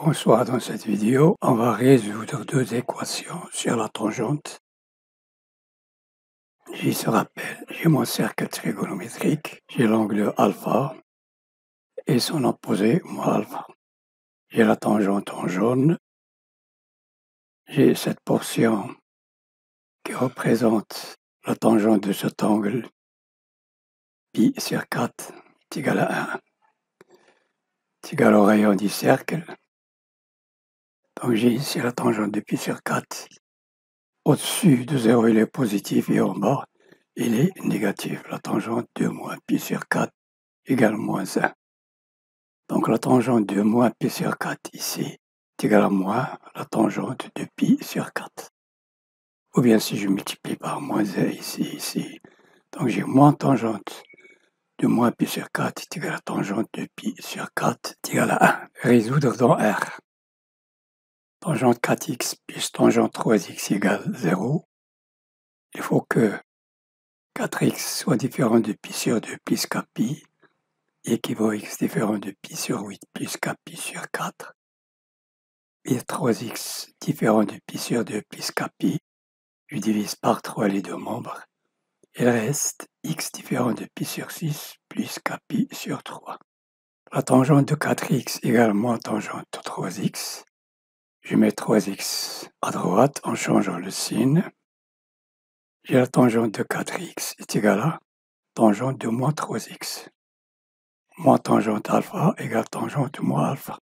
Bonsoir, dans cette vidéo, on va résoudre deux équations sur la tangente. Je se rappelle, j'ai mon cercle trigonométrique, j'ai l'angle alpha et son opposé, moi alpha. J'ai la tangente en jaune, j'ai cette portion qui représente la tangente de cet angle, pi sur 4 est égal à 1, est égal au rayon du cercle. Donc j'ai ici la tangente de pi sur 4. Au-dessus de 0, il est positif et en bas, il est négatif. La tangente de moins pi sur 4 égale moins 1. Donc la tangente de moins pi sur 4 ici est égale à moins la tangente de pi sur 4. Ou bien si je multiplie par moins 1 ici. Donc j'ai moins tangente de moins pi sur 4 est égale à tangente de pi sur 4 est égale à 1. Résoudre dans R. Tangente 4x plus tangente 3x égale 0. Il faut que 4x soit différent de pi sur 2 plus kpi, équivaut à x différent de pi sur 8 plus kpi sur 4, et 3x différent de pi sur 2 plus kpi, je divise par 3 les deux membres, il reste x différent de pi sur 6 plus kpi sur 3. La tangente de 4x égale moins tangente de 3x. Je mets 3x à droite en changeant le signe. J'ai la tangente de 4x est égale à tangente de moins 3x. Moins tangente alpha égale tangente de moins alpha.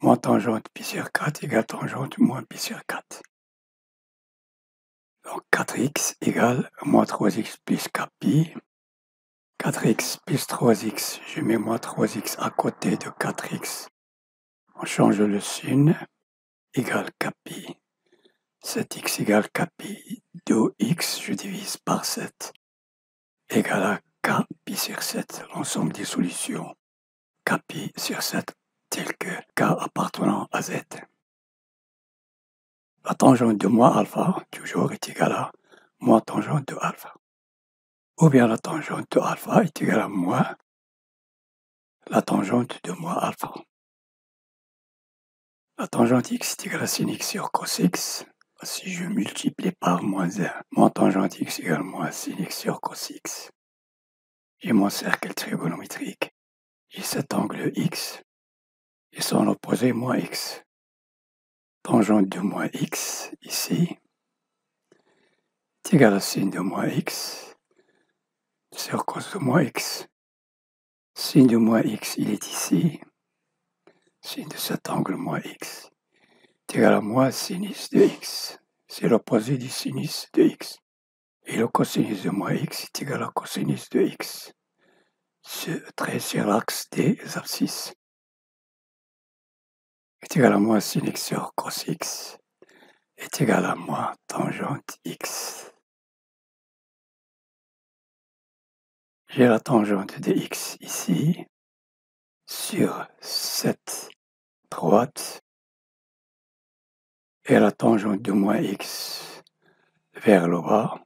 Moins tangente pi sur 4 égale tangente de moins pi sur 4. Donc 4x égale moins 3x plus kpi. 4x plus 3x, je mets moins 3x à côté de 4x. On change le signe, égale kpi. 7x égale kpi. 2x, je divise par 7, égale à k pi sur 7. L'ensemble des solutions kpi sur 7 tel que k appartenant à z. La tangente de moins alpha, toujours, est égale à moins tangente de alpha. Ou bien la tangente de alpha est égale à moins la tangente de moins alpha. La tangente x est égale à sin x sur cos x. Si je multiplie par moins 1, moins tangente x égale moins sin x sur cos x. J'ai mon cercle trigonométrique. J'ai cet angle x et son opposé moins x. Tangente de moins x, ici, est égal à sin de moins x sur cos de moins x. Sin de moins x, il est ici. Sin de cet angle moins x est égal à moins sinus de x. C'est l'opposé du sinus de x. Et le cosinus de moins x est égal à cosinus de x. Ce trait sur l'axe des abscisses est égal à moins sin x sur cos x est égal à moins tangente x. J'ai la tangente de x ici sur cette droite et la tangente de moins x vers le bas.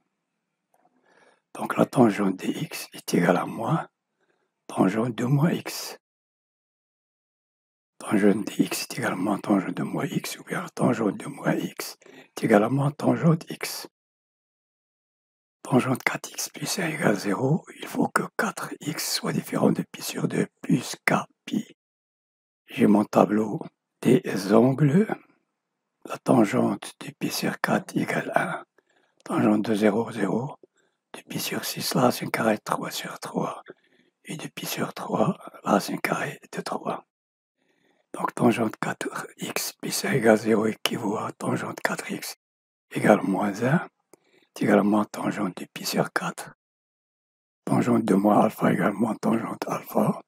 Donc la tangente de x est égale à moins tangente de moins x. Tangente de x est égal à moins tangente de moins x, ou bien la tangente de moins x est égale à moins tangente x. Tangente 4x plus 1 égale 0, il faut que 4x soit différent de pi sur 2 plus kpi. J'ai mon tableau des angles. La tangente de pi sur 4 égale 1. Tangente de 0, 0. De pi sur 6, là, c'est un carré de 3 sur 3. Et de pi sur 3, là, c'est un carré de 3. Donc, tangente 4x plus 1 égale 0 équivaut à tangente 4x égale moins 1. C'est égal à moins tangente de pi sur 4. Tangente de moins alpha égale moins tangente alpha.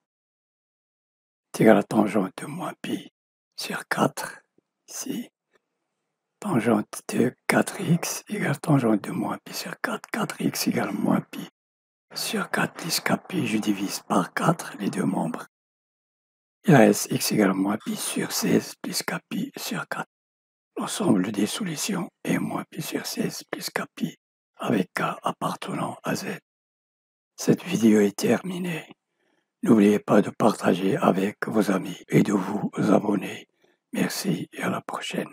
C'est égal à tangente de moins pi sur 4, ici. Tangente de 4x égale tangente de moins pi sur 4. 4x égale moins pi sur 4 plus kpi. Je divise par 4 les deux membres. Il reste x égale moins pi sur 16 plus kpi sur 4. L'ensemble des solutions est moins pi sur 16 plus kpi avec k appartenant à z. Cette vidéo est terminée. N'oubliez pas de partager avec vos amis et de vous abonner Merci et à la prochaine.